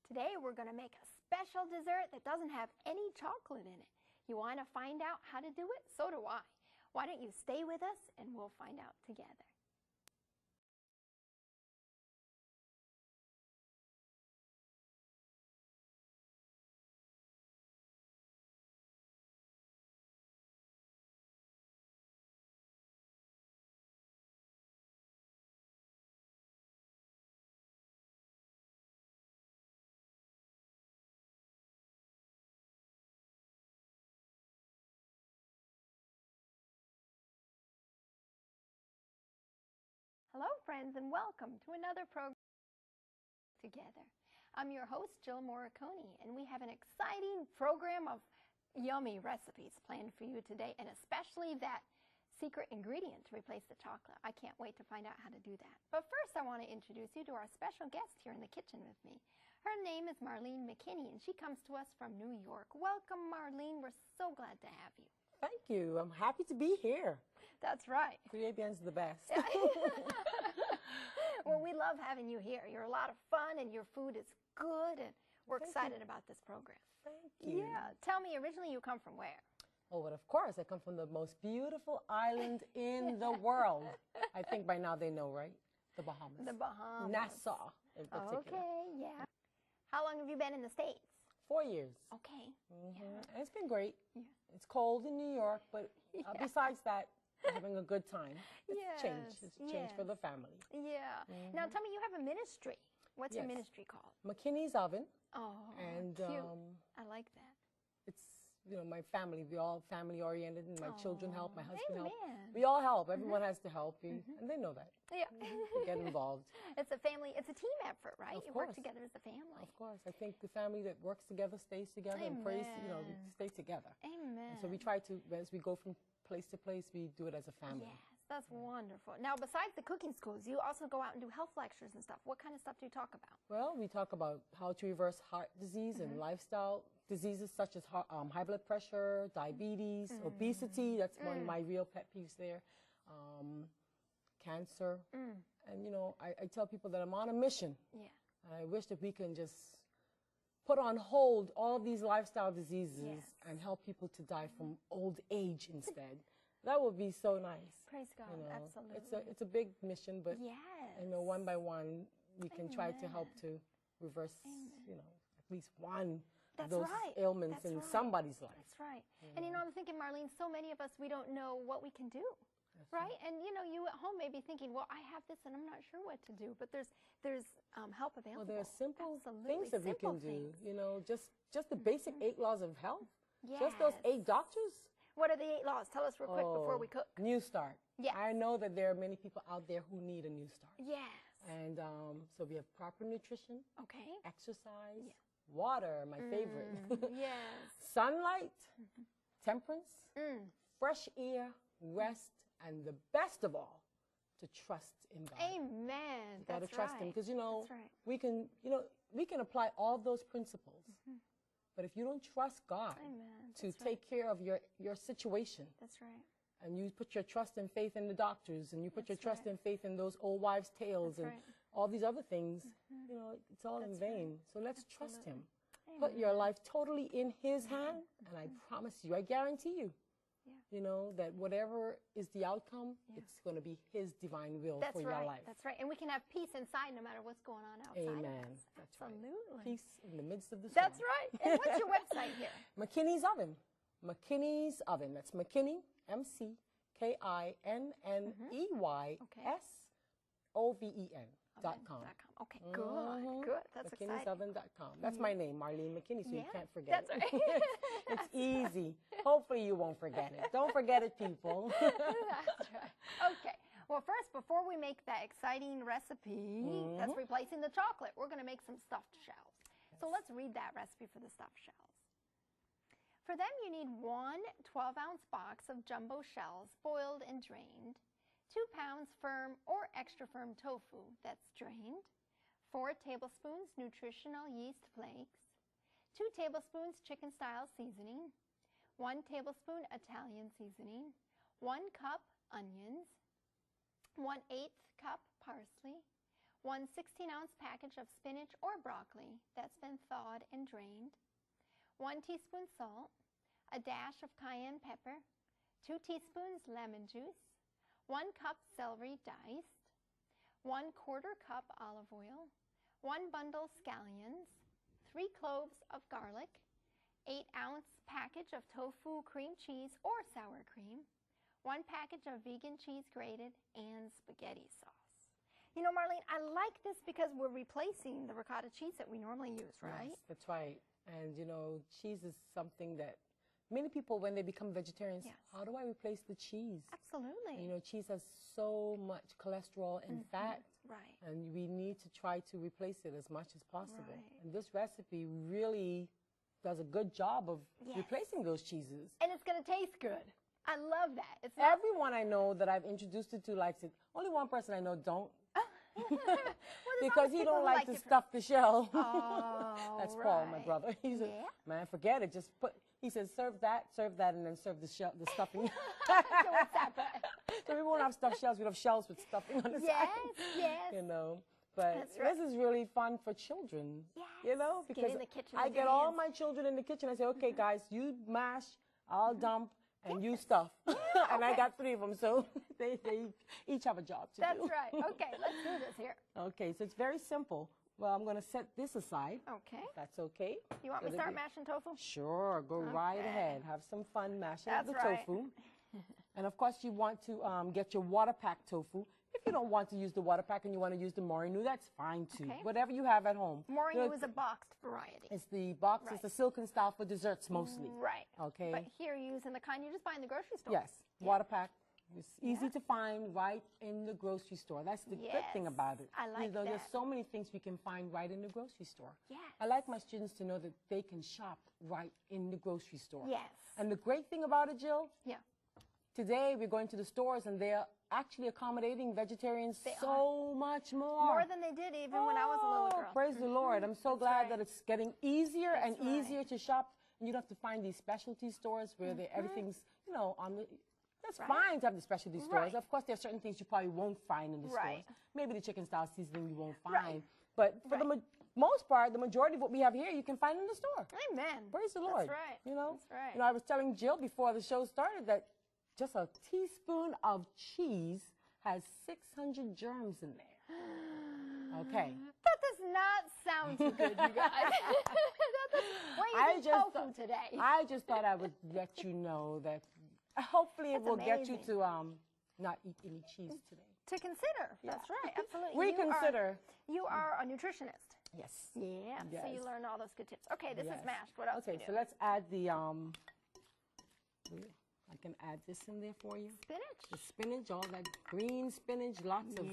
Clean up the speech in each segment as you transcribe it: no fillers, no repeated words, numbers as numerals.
Today we're going to make a special dessert that doesn't have any chocolate in it. You want to find out how to do it? So do I. Why don't you stay with us and we'll find out together. Hello friends and welcome to another program together. I'm your host Jill Morricone and we have an exciting program of yummy recipes planned for you today, and especially that secret ingredient to replace the chocolate. I can't wait to find out how to do that. But first I want to introduce you to our special guest here in the kitchen with me. Her name is Marlene McKinney and she comes to us from New York. Welcome Marlene, we're so glad to have you. Thank you. I'm happy to be here. That's right. Caribbean's the best. Well, we love having you here. You're a lot of fun and your food is good, and we're excited about this program. Thank you. Yeah. Tell me, originally you come from where? Oh, but of course, I come from the most beautiful island in the world. I think by now they know, right? The Bahamas. The Bahamas. Nassau in particular. Okay, yeah. How long have you been in the States? 4 years. Okay. Yeah. And it's been great. Yeah. It's cold in New York, but besides that, having a good time. It's changed. It's changed for the family. Yeah. Now tell me, you have a ministry. What's your ministry called? McKinney's Oven. Oh, and cute. I like that. It's, you know, my family. We're all family oriented, and my children help, my husband help. We all help. Everyone has to help, and they know that. Yeah. We get involved. It's a family. It's a team effort, right? Of you course. work together as a family. Of course. I think the family that works together stays together and prays, you know, we stay together. Amen. And so we try to, as we go from place to place, we do it as a family. Yes, that's wonderful. Now, besides the cooking schools, you also go out and do health lectures and stuff. What kind of stuff do you talk about? Well, we talk about how to reverse heart disease and lifestyle diseases such as high blood pressure, diabetes, obesity. That's one of my real pet peeves there. Cancer. And, you know, I tell people that I'm on a mission. Yeah. And I wish that we can just put on hold all these lifestyle diseases and help people to die from old age instead. That would be so nice. Praise God, you know, absolutely. It's a big mission, but yes. you know, one by one, we can try to help to reverse, you know, at least one of those ailments in somebody's life. That's right. And you know, I'm thinking, Marlene, so many of us, we don't know what we can do. Right? And you know, you at home may be thinking, well, I have this and I'm not sure what to do, but there's help available. Well, there are simple things that we can do, you know, just the basic 8 laws of health. Yes. Just those 8 doctors. What are the 8 laws? Tell us real quick before we cook. New start. Yes. I know that there are many people out there who need a new start. Yes. And so we have proper nutrition. Okay. Exercise. Yeah. Water, my favorite. Yes. Sunlight. Temperance. Fresh air. Rest. And the best of all, to trust in God. Amen. You got to trust Him, because you know we can apply all those principles, but if you don't trust God to take care of your situation, that's right. And you put your trust and faith in the doctors, and you put your trust and faith in those old wives' tales and all these other things, you know, it's all in vain. So let's trust Him. Put your life totally in His hand, and I promise you, I guarantee you. You know, that whatever is the outcome, it's going to be His divine will for your life. That's right. And we can have peace inside no matter what's going on outside. Amen. That's Absolutely. Right. Peace in the midst of the storm. That's right. And what's your website here? McKinney's Oven. McKinney's Oven. That's McKinney, McKinneySOVEN.com. Okay, good, good. That's exciting. McKinney'soven.com. That's my name, Marlene McKinney, so you can't forget it. That's right. It's easy. Hopefully you won't forget it. Don't forget it, people. That's right. Okay. Well, first, before we make that exciting recipe that's replacing the chocolate, we're going to make some stuffed shells. So let's read that recipe for the stuffed shells. For them, you need 1 12-ounce box of jumbo shells, boiled and drained, 2 pounds firm or extra firm tofu that's drained, 4 tablespoons nutritional yeast flakes, 2 tablespoons chicken-style seasoning, 1 tablespoon Italian seasoning, 1 cup onions, 1/8 cup parsley, 1 16-ounce package of spinach or broccoli that's been thawed and drained, 1 teaspoon salt, a dash of cayenne pepper, 2 teaspoons lemon juice, 1 cup celery diced, 1/4 cup olive oil, 1 bundle scallions, 3 cloves of garlic, 8-ounce package of tofu cream cheese or sour cream, 1 package of vegan cheese grated, and spaghetti sauce. You know, Marlene, I like this because we're replacing the ricotta cheese that we normally use, right? Yes, that's right. And, you know, cheese is something that many people, when they become vegetarians, how do I replace the cheese? Absolutely. You know, cheese has so much cholesterol and fat. Right. And we need to try to replace it as much as possible. Right. And this recipe really does a good job of replacing those cheeses. And it's going to taste good. I love that. It's Everyone I know that I've introduced it to likes it. Only one person I know don't. Because he don't like to stuff the shell. Oh, That's Paul, my brother. He said, man, forget it. Just put, he says, serve that, and then serve the stuffing. So what's that? So we won't have stuffed shells. We'll have shells with stuffing on the side. Yes. You know. But this is really fun for children. Yes. You know, because get in the kitchen I get all my children in the kitchen. I say, okay, guys, you mash, I'll dump, and you stuff. And I got 3 of them, so they each have a job to do. That's right. Okay, let's do this here. Okay, so it's very simple. Well, I'm going to set this aside. Okay. If that's okay. You want me to start mashing tofu? Sure, go right ahead. Have some fun mashing the right. tofu. And of course, you want to get your water pack tofu. If you don't want to use the water pack and you want to use the morinu, that's fine too. Okay. Whatever you have at home. Morinu is a boxed variety. It's the box. It's the silken style for desserts mostly. Right. Okay. But here you're using the kind you just buy in the grocery store. Yes. Water pack. It's easy to find right in the grocery store. That's the good thing about it. I like that. There's so many things we can find right in the grocery store. Yes. I like my students to know that they can shop right in the grocery store. Yes. And the great thing about it, Jill, today we're going to the stores and they're actually accommodating vegetarians so much more. More than they did even when I was a little girl. Praise the Lord. I'm so glad that it's getting easier and easier to shop. And you don't have to find these specialty stores where everything's, you know, on the... That's fine to have the specialty stores. Of course, there are certain things you probably won't find in the stores. Maybe the chicken style seasoning you won't find. But for the most part, the majority of what we have here, you can find in the store. Amen. Praise the Lord. That's right. You know? That's right. You know, I was telling Jill before the show started that just a teaspoon of cheese has 600 germs in there. Okay. That does not sound too good, you guys. We're eating tofu today. I just thought I would let you know that hopefully it will get you to not eat any cheese today. To consider. That's right. Absolutely. You are a nutritionist. Yes. Yeah. Yes. So you learned all those good tips. Okay, this is mashed. What else? Okay, so let's add the I can add this in there for you. Spinach. The spinach, all that green spinach, lots of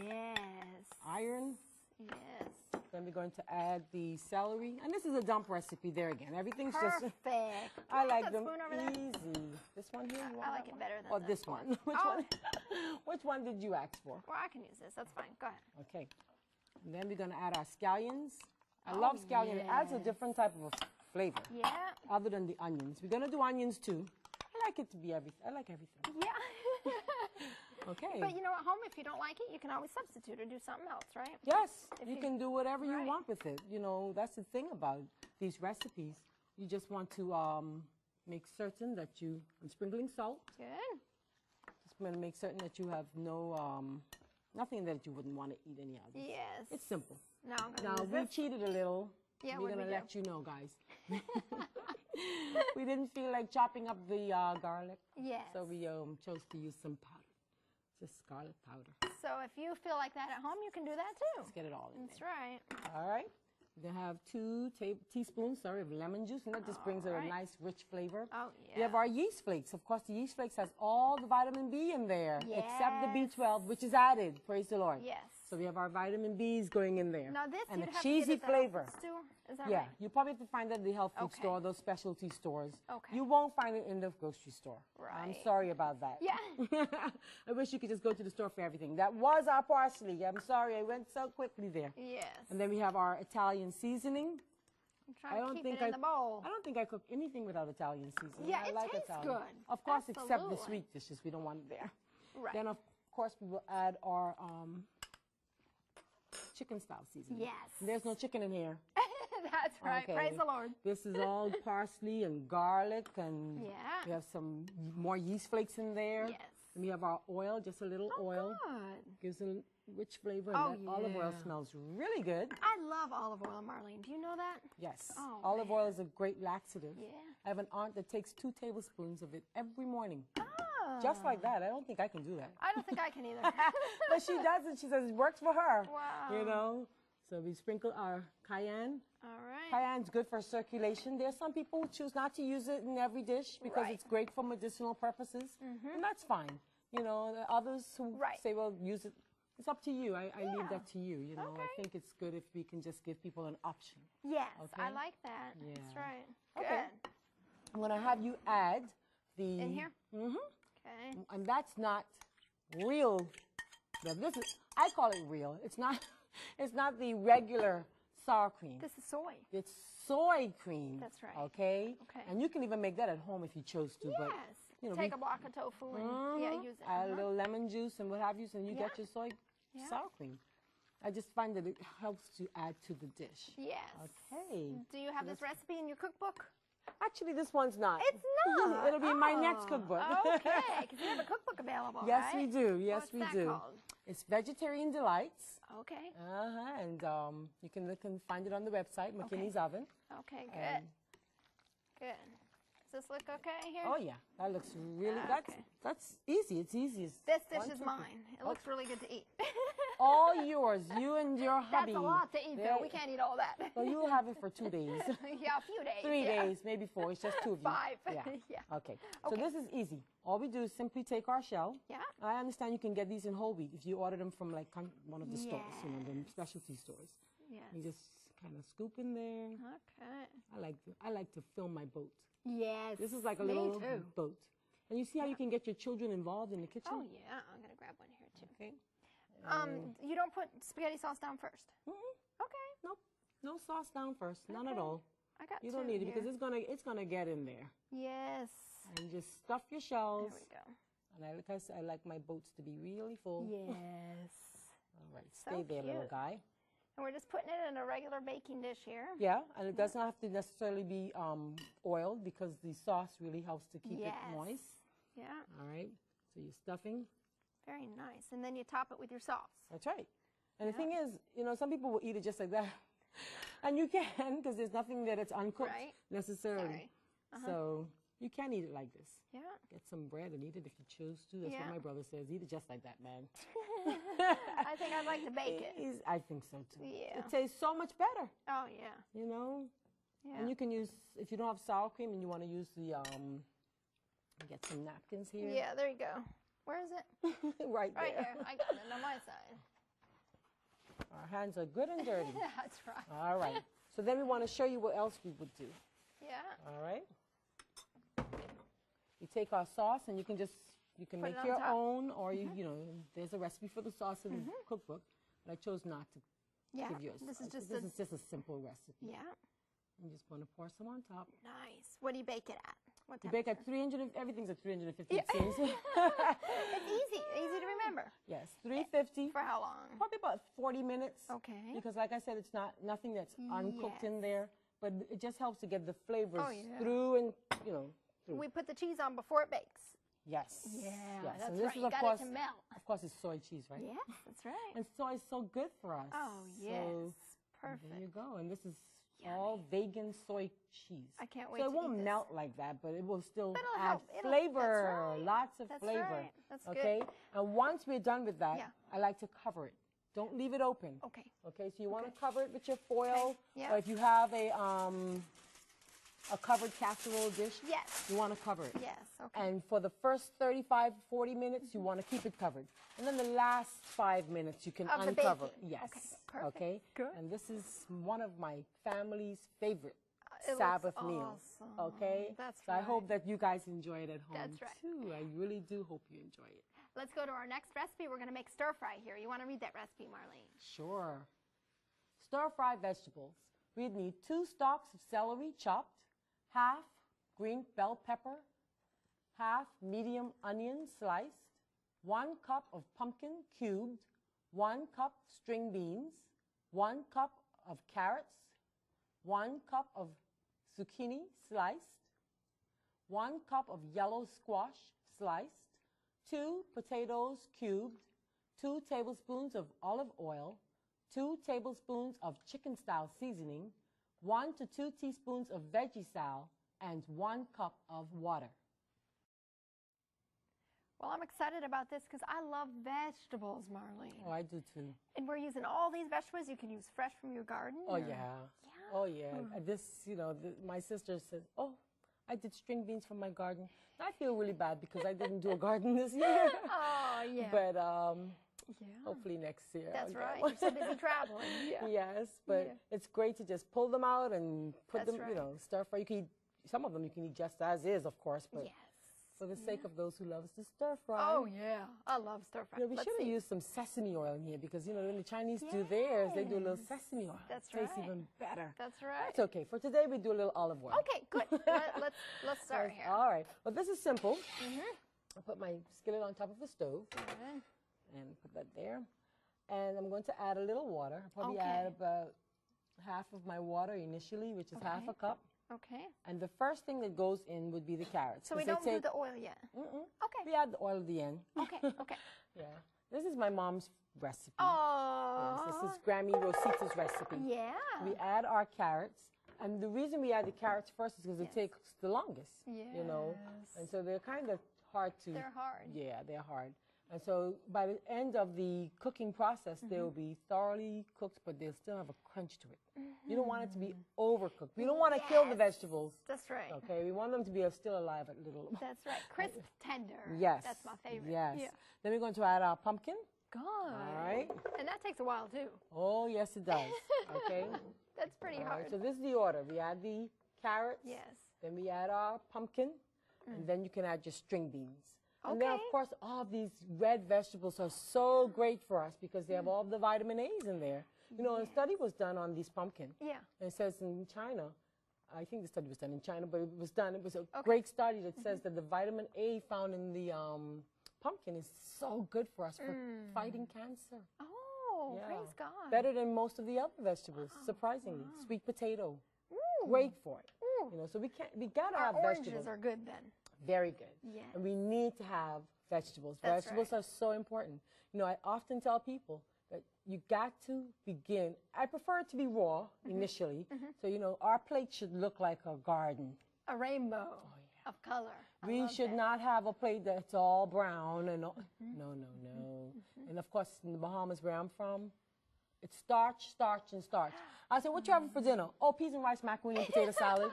iron. Yes. Then we're going to add the celery. And this is a dump recipe there again. Everything's just... Perfect. I like them easy. This one here? You want I like it better than or this one. Which one? Which one did you ask for? Well, I can use this. That's fine. Go ahead. Okay. And then we're going to add our scallions. I love scallion. It adds a different type of flavor. Yeah. Other than the onions. We're going to do onions too. I like it to be everything. I like everything. Yeah. Okay. But you know, at home, if you don't like it, you can always substitute or do something else, right? Yes. You can do whatever you want with it. You know, that's the thing about these recipes. You just want to make certain that I'm sprinkling salt. Good. Just going to make certain that you have no, nothing that you wouldn't want to eat any of. Yes. It's simple. Now we cheated a little. Yeah, we're going to let you know, guys. We didn't feel like chopping up the garlic. Yes. So we chose to use some powder. Just garlic powder. So if you feel like that at home, you can do that too. Let's get it all in That's there. right. All right. We're going to have 2 teaspoons, of lemon juice, and that just brings a nice, rich flavor. Oh, yeah. We have our yeast flakes. Of course, the yeast flakes has all the vitamin B in there, except the B12, which is added. Praise the Lord. Yes. So we have our vitamin B's going in there. Now this and you'd a have cheesy to get flavor. At the health food store? Is that Yeah, right? you probably have to find that at the health food store, those specialty stores. Okay. You won't find it in the grocery store. Right. I'm sorry about that. Yeah. I wish you could just go to the store for everything. That was our parsley. I'm sorry, I went so quickly there. Yes. And then we have our Italian seasoning. I'm trying to keep it in the bowl. I don't think I cook anything without Italian seasoning. Yeah, I it like tastes Italian. good. Of course, except the Absolutely. sweet dishes. We don't want it there. Right. Then, of course, we will add our chicken style seasoning. Yes. And there's no chicken in here. That's right. Okay. Praise the Lord. This is all parsley and garlic, and we have some more yeast flakes in there. Yes. And we have our oil, just a little oil. Good. Gives a rich flavor, and that olive oil smells really good. I love olive oil, Marlene. Do you know that? Yes. Oh, olive oil is a great laxative. Yeah. I have an aunt that takes 2 tablespoons of it every morning. Oh. Just like that. I don't think I can do that. I don't think I can either. But she does it. She says it works for her. Wow. You know? So we sprinkle our cayenne. All right. Cayenne's good for circulation. There's some people who choose not to use it in every dish because it's great for medicinal purposes. And that's fine. You know, there are others who say, well, use it. It's up to you. I leave that to you. You know, I think it's good if we can just give people an option. Yes, okay? I like that. Yeah. That's right. Okay. Good. I'm going to have you add the... In here? Mm-hmm. Okay. And that's not real. Now this is, I call it real. It's not the regular sour cream. This is soy. It's soy cream. That's right. Okay? Okay. And you can even make that at home if you chose to. Yes. But, you know, take a block of tofu and use it. Add a little lemon juice and what have you, and you get your soy sour cream. I just find that it helps to add to the dish. Yes. Okay. Do you have this recipe in your cookbook? Actually, this one's not. It's not. It'll be in my next cookbook. Okay, because you have a cookbook available, Yes, right? we do. Yes, What's we that do. called? It's Vegetarian Delights. Okay. And you can look and find it on the website, McKinney's Oven. Okay, good. Good. Does this look okay here? Oh yeah, that looks really. That's easy. It's easy. This dish is mine. It looks really good to eat. All yours, you and your hubby. That's a lot to eat, though. We can't eat all that. Well, you'll have it for 2 days. Yeah, a few days. 3 days, maybe 4. It's just 2 of you. 5. Yeah. Okay. So this is easy. All we do is simply take our shell. Yeah. I understand you can get these in whole wheat if you order them from like one of the stores, you know, the specialty stores. Yes. You just kind of scoop in there. Okay. I like to film my boat. Yes. This is like a little boat. And you see how you can get your children involved in the kitchen? Oh, yeah. I'm going to grab one here, too. Okay. You don't put spaghetti sauce down first? Okay. Nope. No sauce down first. None at all. I got You don't need it because it's gonna get in there. Yes. And just stuff your shells. There we go. And I like my boats to be really full. Yes. All right. Stay there, little guy. And we're just putting it in a regular baking dish here. Yeah, and it doesn't have to necessarily be oiled because the sauce really helps to keep it moist. Yeah. All right. So you're stuffing. Very nice. And then you top it with your sauce. That's right. And the thing is, you know, some people will eat it just like that. And you can because there's nothing that it's uncooked necessarily. So you can eat it like this. Yeah. Get some bread and eat it if you choose to. That's what my brother says. Eat it just like that, man. I think I'd like to bake it. I think so too. Yeah. It tastes so much better. Oh, yeah. You know? Yeah. And you can use, if you don't have sour cream and you want to use the, get some napkins here. Yeah, there you go. Where is it? Right there. Right here. I got it on my side. Our hands are good and dirty. That's right. All right. So then we want to show you what else we would do. Yeah. All right. You take our sauce and you can make your own, or you know, there's a recipe for the sauce in the cookbook, but I chose not to give you a This is just a simple recipe. Yeah. You just want to pour some on top. Nice. What do you bake it at? What You bake at 300, everything's at 350 it seems. It's easy to remember. Yes, 350. For how long? Probably about 40 minutes. Okay. Because like I said, it's nothing that's uncooked in there, but it just helps to get the flavors through and, you know, through. We put the cheese on before it bakes. Yes. Yeah, yes. that's and this right. is You of got course, it to melt. Of course, it's soy cheese, right? Yes, that's right. And soy is so good for us. Oh, yes. So, perfect. There you go. And this is all vegan soy cheese. I can't wait so to it won't eat melt like that, but it will still it'll add help. flavor. That's right. Lots of That's flavor. Right. That's okay? good. And once we're done with that, I like to cover it. Don't leave it open. Okay. Okay, so you want to cover it with your foil. Yeah. Or if you have a covered casserole dish, you want to cover it. Yes, okay. And for the first 35, 40 minutes, you want to keep it covered. And then the last 5 minutes, you can uncover. Yes. Okay, perfect. Okay? Good. And this is one of my family's favorite It Sabbath looks meals. awesome. Okay? That's so right. I hope that you guys enjoy it at home That's right. too. I really do hope you enjoy it. Let's go to our next recipe. We're going to make stir fry here. You want to read that recipe, Marlene? Sure. Stir-fried vegetables. We'd need 2 stalks of celery chopped, half green bell pepper, half medium onion sliced, 1 cup of pumpkin cubed, 1 cup string beans, 1 cup of carrots, 1 cup of zucchini sliced, 1 cup of yellow squash sliced, 2 potatoes cubed, 2 tablespoons of olive oil, 2 tablespoons of chicken-style seasoning, 1 to 2 teaspoons of veggie sal, and 1 cup of water. Well, I'm excited about this because I love vegetables, Marlene. Oh, I do too. And we're using all these vegetables you can use fresh from your garden? Oh, yeah. Oh, yeah. This, you know, my sister said, oh, I did string beans from my garden. I feel really bad because I didn't do a garden this year. Oh, yeah. But hopefully next year. That's right. You're so busy traveling. Yeah. Yes, but it's great to just pull them out and put them, you know, stir fry. You can eat, some of them you can eat just as is, of course, but for the sake of those who love us to stir fry. Oh, yeah. I love stir fry. You know, we should have used some sesame oil in here because, you know, when the Chinese do theirs, they do a little sesame oil. That's right. It tastes even better. That's right. That's okay. For today, we do a little olive oil. Okay, good. Let's start here. All right. Well, this is simple. I'll put my skillet on top of the stove and put that there. And I'm going to add a little water. I'll probably add about half of my water initially, which is half a cup. Okay. And the first thing that goes in would be the carrots. So we don't do the oil yet? Okay. We add the oil at the end. Okay, okay. Yeah. This is my mom's recipe. Oh. Yes, this is Grammy Rosita's recipe. Yeah. We add our carrots. And the reason we add the carrots first is because it takes the longest, you know. And so they're kind of hard to... They're hard. Yeah, they're hard. And so by the end of the cooking process, they will be thoroughly cooked, but they'll still have a crunch to it. You don't want it to be overcooked. We don't want to kill the vegetables. That's right. Okay, we want them to be still alive a little. That's right. Crisp, tender. Yes. That's my favorite. Yes. Yeah. Then we're going to add our pumpkin. Good. All right. And that takes a while, too. Oh, yes, it does. Okay. That's pretty hard. Right, so this is the order. We add the carrots. Yes. Then we add our pumpkin. And then you can add your string beans. Okay. And then, of course, all of these red vegetables are so great for us because they have all the vitamin A's in there. You know, a study was done on these pumpkin. Yeah. And it says in China, I think the study was done in China, but it was a great study that says that the vitamin A found in the pumpkin is so good for us for fighting cancer. Oh, praise God. Better than most of the other vegetables, surprisingly. Sweet potato, great for it. You know, so we gotta have vegetables. Oranges are good then. Very good. Yeah. And we need to have vegetables. That's Vegetables are so important. You know, I often tell people that you got to begin. I prefer it to be raw initially. So, you know, our plate should look like a garden. A rainbow of color. We should not have a plate that's all brown and all. No. And of course, in the Bahamas where I'm from, it's starch, starch, and starch. I said, what you having for dinner? Oh, peas and rice, macaroni, and potato salad.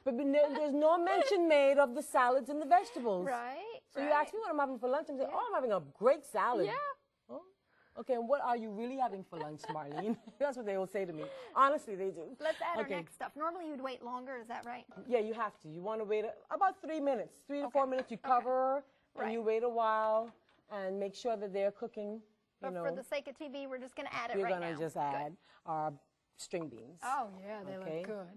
But there's no mention made of the salads and the vegetables. Right. So you ask me what I'm having for lunch, I'm saying, oh, I'm having a great salad. Yeah. Oh, okay, and what are you really having for lunch, Marlene? That's what they will say to me. Honestly, they do. Let's add our next stuff. Normally you'd wait longer, is that right? Yeah, you have to. You want to wait about 3 minutes. 3 to 4 minutes, you cover, and you wait a while, and make sure that they're cooking. But for the sake of TV, we're just going to add it we're right now. We're going to just add our string beans. Oh, yeah, they look good.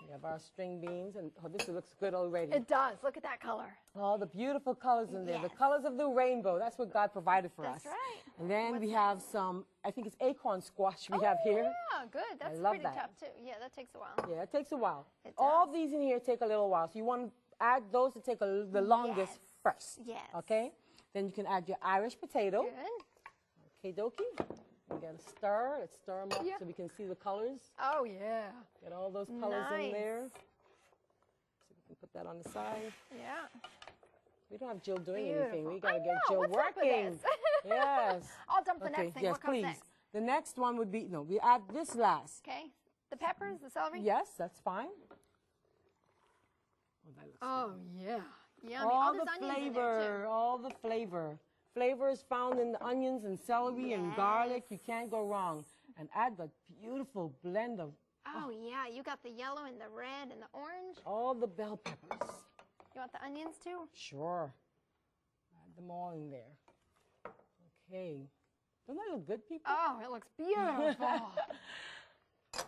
We have our string beans, and this looks good already. It does. Look at that color. All the beautiful colors in there. The colors of the rainbow. That's what God provided for us. That's right. And then we have some, I think it's acorn squash we have here. Yeah, good. That's pretty tough, too. Yeah, that takes a while. Yeah, it takes a while. All these in here take a little while. So you want to add those to take the longest first. Yes. Okay? Then you can add your Irish potato. Good. Okay, dokie. We got to stir. Let's stir them up so we can see the colors. Oh, yeah. Get all those colors in there. So we can put that on the side. Yeah. We don't have Jill doing anything. We got to get Jill What's working. Yes. I'll dump the next thing. Yes, what comes please. next? The next one would be, we add this last. Okay. The peppers, the celery? Yes, that's fine. Oh, that looks good. Yeah. Yummy. All the flavor, all the flavor. Flavor is found in the onions and celery and garlic. You can't go wrong. And add the beautiful blend of... Oh, yeah. You got the yellow and the red and the orange. All the bell peppers. You want the onions, too? Sure. Add them all in there. Okay. Doesn't that look good, people? Oh, it looks beautiful.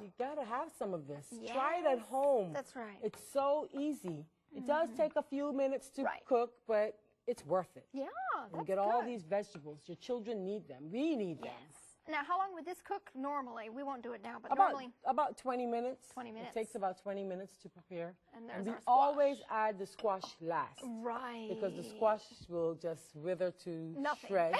You got to have some of this. Yes. Try it at home. That's right. It's so easy. It does take a few minutes to cook, but it's worth it. Yeah, and you get all these vegetables. Your children need them. We need them. Now, how long would this cook normally? We won't do it now, but About, normally about 20 minutes. 20 minutes. It takes about 20 minutes to prepare. And there's we our squash. always add the squash last. Right. Because the squash will just wither to Nothing. shreds.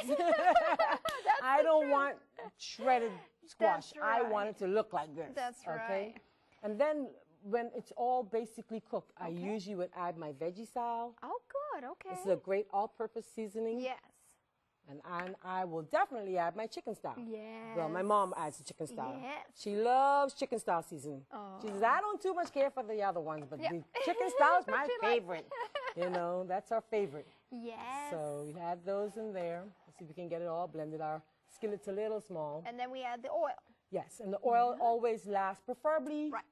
I don't want shredded squash. That's right. I want it to look like this. That's okay? right. And then when it's all basically cooked, I usually would add my veggie sal. Oh, good. Okay. This is a great all-purpose seasoning. Yes. And I will definitely add my chicken style. Yes. Well, my mom adds the chicken style. Yes. She loves chicken style seasoning. Oh. She says, I don't too much care for the other ones, but Yeah. the chicken style is my She likes- favorite. You know, that's our favorite. Yes. So we add those in there. Let's see if we can get it all blended. Our skillet's a little small. And then we add the oil. Yes, and the oil always lasts, preferably. Right.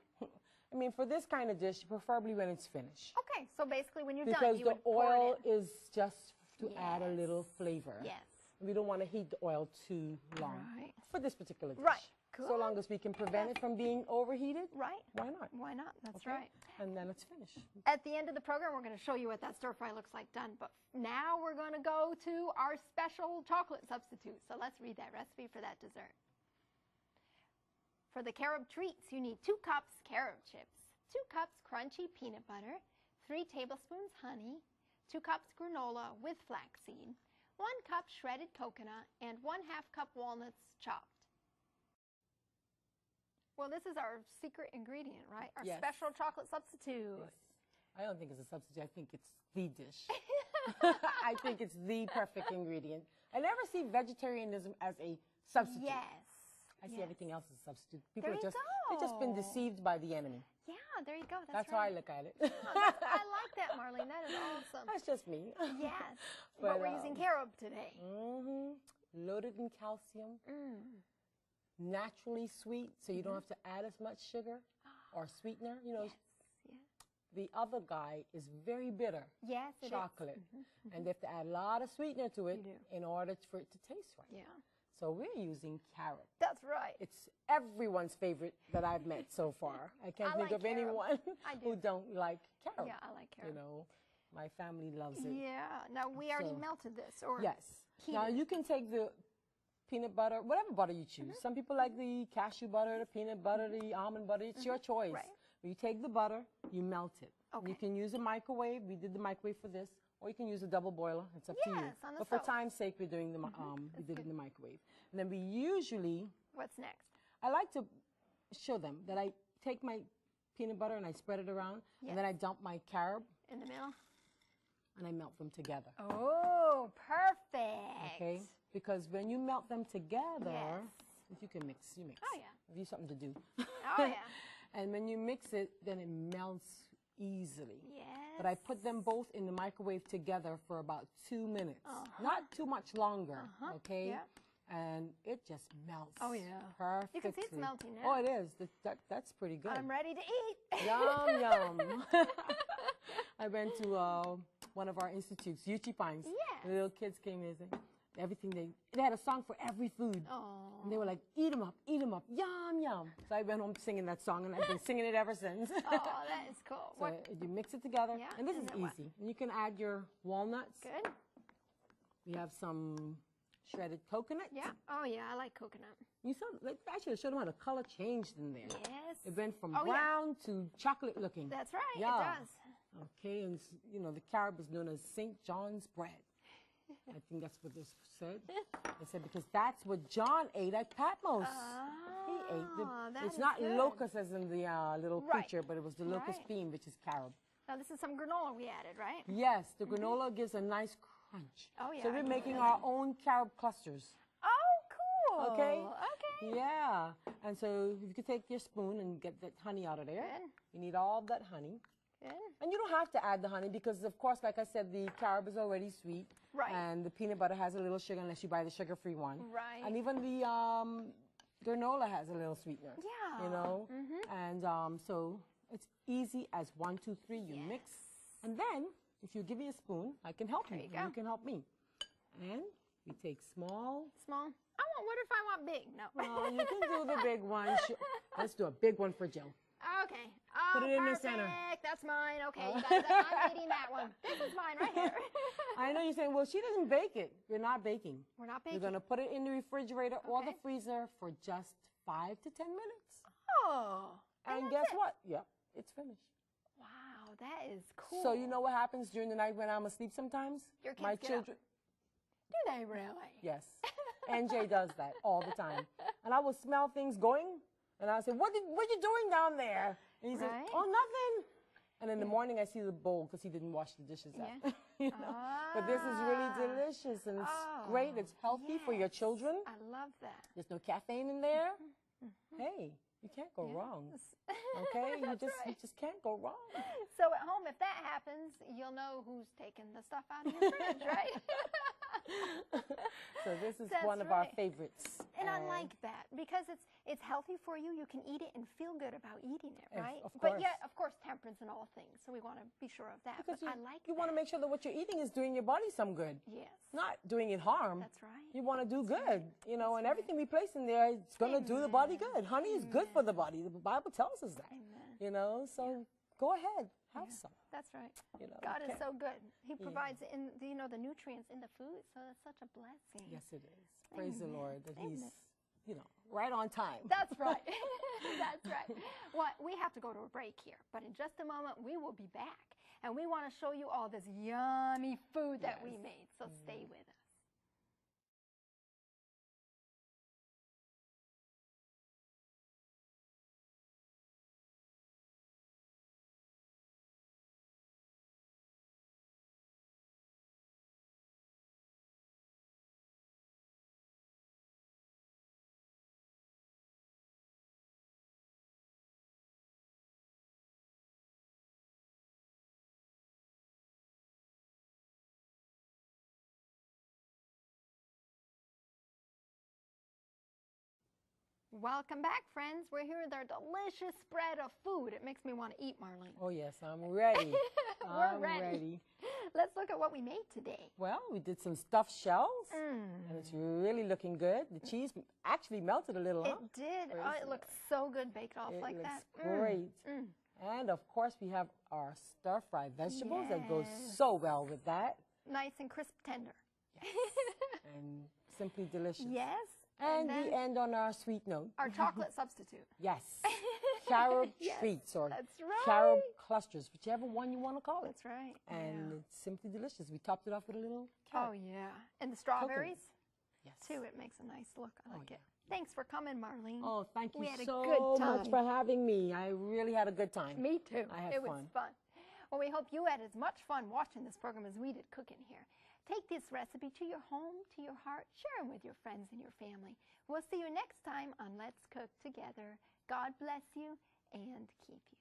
I mean, for this kind of dish, preferably when it's finished. Okay, so basically when you're done, Because you the would pour oil it in. is just to add a little flavor. Yes. We don't want to heat the oil too long Right. for this particular dish. Right. So Good. long as we can prevent it from being overheated, Right. why not? Why not? That's Okay? right. And then it's finished. At the end of the program, we're going to show you what that stir fry looks like done. But now we're going to go to our special chocolate substitute. So let's read that recipe for that dessert. For the carob treats, you need 2 cups carob chips, 2 cups crunchy peanut butter, 3 tablespoons honey, 2 cups granola with flaxseed, 1 cup shredded coconut, and 1/2 cup walnuts chopped. Well, this is our secret ingredient, right? Our Yes. special chocolate substitute. Yes. I don't think it's a substitute. I think it's the dish. I think it's the perfect ingredient. I never see vegetarianism as a substitute. Yes. I see yes. everything else as a substitute. People There are you they've just been go. deceived by the enemy. Yeah, there you go. That's how right. I look at it. Oh, I like that, Marlene. That is awesome. That's just me. Yes. But, But we're using carob today. Loaded in calcium, naturally sweet, so you don't have to add as much sugar or sweetener. You know, Yes. Yes. the other guy is very bitter, Yes, it is. chocolate, and they have to add a lot of sweetener to it You do. in order for it to taste right. Yeah. So we're using carrot. That's right. It's everyone's favorite that I've met so far. I can't I think like of carob. anyone I who do. don't like carob. Yeah, I like carob. You know, my family loves it. Yeah. Now, we already So- melted this. Or Yes. Now heated. you can take the peanut butter, whatever butter you choose. Some people like the cashew butter, the peanut butter, the almond butter. It's your choice. Right. But you take the butter, you melt it. Okay. You can use a microwave. We did the microwave for this, or you can use a double boiler. It's up to you. Yes, on the But for stove. time's sake, we're doing the we did it in the microwave. And then we usually, What's next? I like to show them that I take my peanut butter and I spread it around, and then I dump my carob In the middle? and I melt them together. Oh, perfect. Okay? Because when you melt them together, Yes. if you can mix, you mix. Oh, yeah. Give you something to do. Oh, yeah. And when you mix it, then it melts easily. Yes. But I put them both in the microwave together for about 2 minutes. Not too much longer, okay? Yeah. And it just melts. Oh, yeah. Perfectly. You can see it's melting now. Oh, it is. That's pretty good. I'm ready to eat. Yum, yum. I went to one of our institutes, Uchi Pines. Yes. The little kids came in and said, they had a song for every food. Oh. And they were like, eat 'em up, yum, yum. So I went home singing that song, and I've been singing it ever since. Oh, that is cool. So you mix it together, Yeah, and this and is then what? easy. And you can add your walnuts. Good. We have some shredded coconut. Yeah. Oh, yeah. I like coconut. I should have showed them how the color changed in there. Yes. It went from Oh, yeah. brown to chocolate looking. That's right. Yeah. It does. Okay, and the carob is known as St. John's bread. I think that's what this said. It said because that's what John ate at Patmos. He ate that it's is not good. locust as in the little Right. creature, but it was the locust Right. bean, which is carob. Now, this is some granola we added, right? Yes, the granola gives a nice crunch. Oh, yeah, So I we're know making that. our own carob clusters. Oh, cool. Okay. Okay. Yeah. And so if you could take your spoon and get that honey out of there. Good. You need all of that honey. Good. And you don't have to add the honey because, of course, like I said, the carob is already sweet. Right. And the peanut butter has a little sugar unless you buy the sugar-free one. Right. And even the granola has a little sweetener. Yeah. You know? And so it's easy as 1, 2, 3. You mix. And then, if you give me a spoon, I can help you. you And go. you can help me. And we take small. Small. What if I want big? No. Well, you can do the big one. Let's do a big one for Jill. Okay. Oh, Put it in the perfect. center. That's mine. Okay, you guys, I'm eating that one. This is mine right here. I know you're saying, well, she doesn't bake it. You're not baking. We're not baking. You're going to put it in the refrigerator or the Okay. freezer for just 5 to 10 minutes. Oh. And guess what? Yep, it's finished. Wow, that is cool. So you know what happens during the night when I'm asleep sometimes? Your kids My get children. Up. Do they really? Yes. NJ does that all the time. And I will smell things going, and I'll say, what you doing down there? And he says, Right. oh, nothing. And in the morning, I see the bowl because he didn't wash the dishes Yeah. up. You know? But this is really delicious, and it's great. It's healthy for your children. I love that. There's no caffeine in there. Hey, you can't go wrong. Okay? you just can't go wrong. So at home, if that happens, you'll know who's taking the stuff out of your fridge, right? So this is That's one of our right. favorites. And I like that because it's healthy for you. You can eat it and feel good about eating it, right? Of But course. yet, of course, temperance in all things. So we want to be sure of that. Because but I like you want to make sure that what you're eating is doing your body some good. Yes. Not doing it harm. That's right. You want to do good, you know, and everything we place in there is going to do the body good. Honey is good for the body. The Bible tells us that. Amen. You know, so go ahead, have some. That's right. You know, God is okay. so good. He provides in the nutrients in the food, so that's such a blessing. Yes, it is. Praise the Amen. Lord that He's, Amen. right on time. That's right. That's right. Well, we have to go to a break here, but in just a moment we will be back, and we want to show you all this yummy food that we made. So stay with us. Welcome back, friends. We're here with our delicious spread of food. It makes me want to eat, Marlene. Oh, yes, I'm ready. We're ready. Let's look at what we made today. Well, we did some stuffed shells, and it's really looking good. The cheese actually melted a little, huh? It did. Praise Oh, the it looks so good baked off It like looks that. great. And, of course, we have our stir-fried vegetables that goes Yes. so well with that. Nice and crisp tender. And simply delicious. Yes. And then we end on our sweet note. our chocolate substitute. Yes. Carob Yes, treats or that's right. carob clusters, whichever one you want to call it. That's right. And yeah. it's simply delicious. We topped it off with a little Oh, carrot. yeah. And the strawberries, Yes. too. It makes a nice look. I like yeah. it. Thanks for coming, Marlene. Oh, thank you We had a so good much time. for having me. I really had a good time. Me too. I had it fun. was fun. Well, we hope you had as much fun watching this program as we did cooking here. Take this recipe to your home, to your heart. Share them with your friends and your family. We'll see you next time on Let's Cook Together. God bless you and keep you.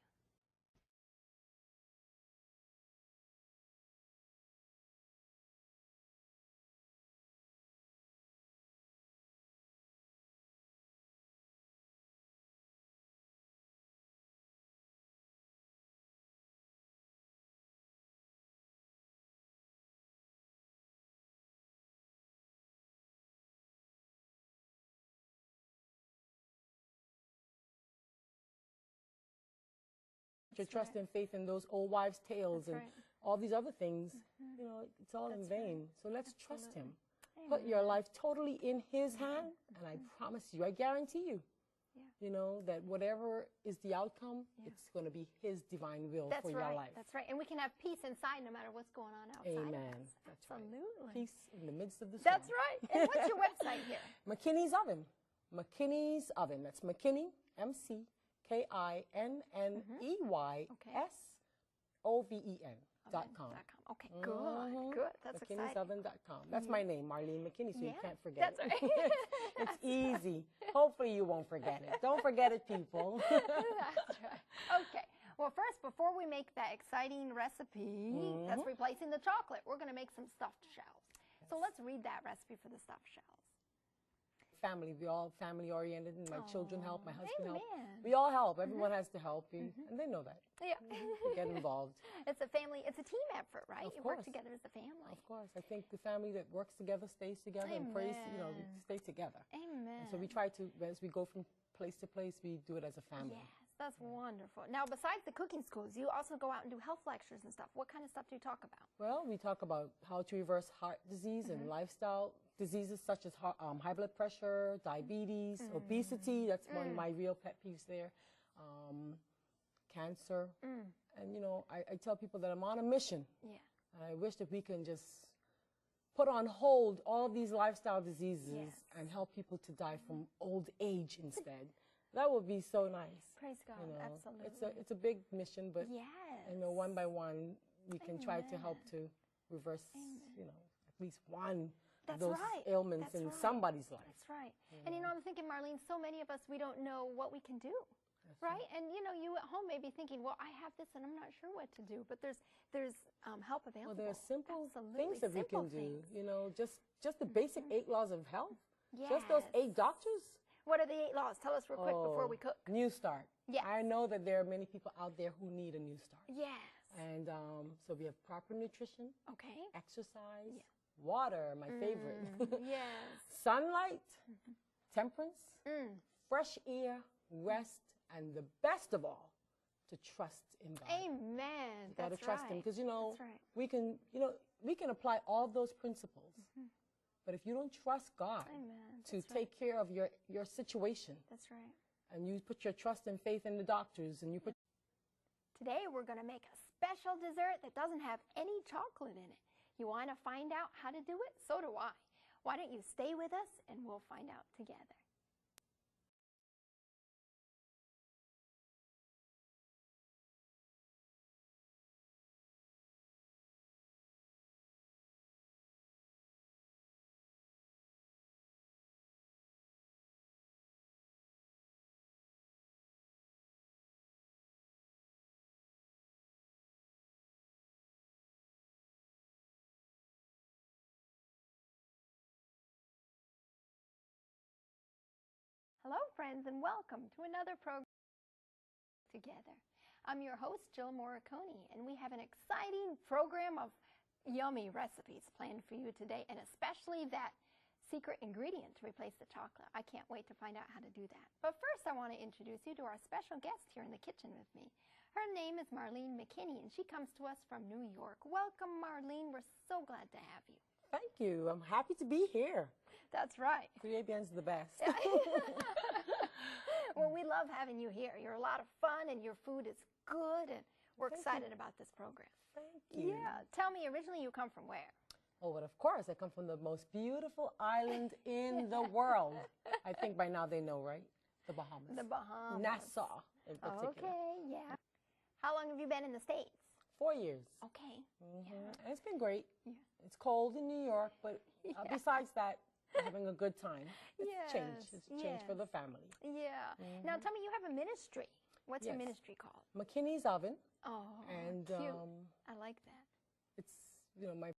Your trust and faith in those old wives' tales and right. all these other things, you know, it's all in vain. So let's trust Him. Amen. Put your life totally in His hand, and I promise you, I guarantee you, you know, that whatever is the outcome, it's going to be His divine will That's for right. your life. That's right. And we can have peace inside no matter what's going on outside. Amen. Of us. That's right. Absolutely. Peace in the midst of the storm. That's right. And what's your website here? McKinney's Oven. McKinney's Oven. That's McKinney, McKinneySoven.com. Okay, good. That's exciting. McKinney'soven.com. That's my name, Marlene McKinney, so you can't forget That's it. right. It's easy. Hopefully you won't forget it. Don't forget it, people. That's right. Okay. Well, first, before we make that exciting recipe that's replacing the chocolate, we're going to make some stuffed shells. So let's read that recipe for the stuffed shells. Family, we all family oriented, and my children help, my husband help. Amen. We all help. Everyone has to help, and they know that. Yeah. We get involved. It's a family, it's a team effort, right? Of You work course. together as a family. Of course. I think the family that works together stays together and prays, you know, we Amen. stay together. Amen. And so we try to, as we go from place to place, we do it as a family. Yes. that's wonderful. Now, besides the cooking schools, you also go out and do health lectures and stuff. What kind of stuff do you talk about? Well, we talk about how to reverse heart disease and lifestyle diseases such as high blood pressure, diabetes, obesity. That's one of my real pet peeves there. Cancer. And, you know, I tell people that I'm on a mission. Yeah. I wish that we can just put on hold all these lifestyle diseases and help people to die from old age instead. That would be so nice. Praise God, you know. absolutely. It's a big mission, but yes. you know, one by one, we can try to help to reverse, you know, at least one of those ailments in somebody's life. That's right. And you know, I'm thinking, Marlene, so many of us, we don't know what we can do. Right? And you know, you at home may be thinking, well, I have this and I'm not sure what to do, but there's help available. Well, there are simple things that we can do. You know, just the basic 8 laws of health. Yes. Just those 8 doctors. What are the 8 laws? Tell us real quick before we cook. New start. Yes. I know that there are many people out there who need a new start. Yes. And so we have proper nutrition. Okay. Exercise. Water, my favorite. Yes. Sunlight. Temperance. Fresh air. Rest. And the best of all, to trust in God. Amen. You gotta trust Him, because you know That's right. we can apply all those principles, but if you don't trust God to take care of your situation, that's right. And you put your trust and faith in the doctors, and you put. Today we're going to make a special dessert that doesn't have any chocolate in it. You want to find out how to do it? So do I. Why don't you stay with us and we'll find out together. Hello, friends, and welcome to another program together. I'm your host, Jill Morricone, and we have an exciting program of yummy recipes planned for you today, and especially that secret ingredient to replace the chocolate. I can't wait to find out how to do that. But first, I want to introduce you to our special guest here in the kitchen with me. Her name is Marlene McKinney, and she comes to us from New York. Welcome, Marlene. We're so glad to have you. Thank you. I'm happy to be here. That's right. Caribbean's the best. Well, we love having you here. You're a lot of fun, and your food is good, and we're excited about this program. Thank you. Yeah. Tell me, originally you come from where? Oh, but of course, I come from the most beautiful island in the world. I think by now they know, right? The Bahamas. The Bahamas. Nassau, in particular. Okay, yeah. How long have you been in the States? 4 years. Okay. And it's been great. Yeah. It's cold in New York, but besides that, we're having a good time. It's change. It's change for the family. Yeah. Now, tell me, you have a ministry. What's your ministry called? McKinney's Oven. Oh, and cute. I like that. It's, you know, my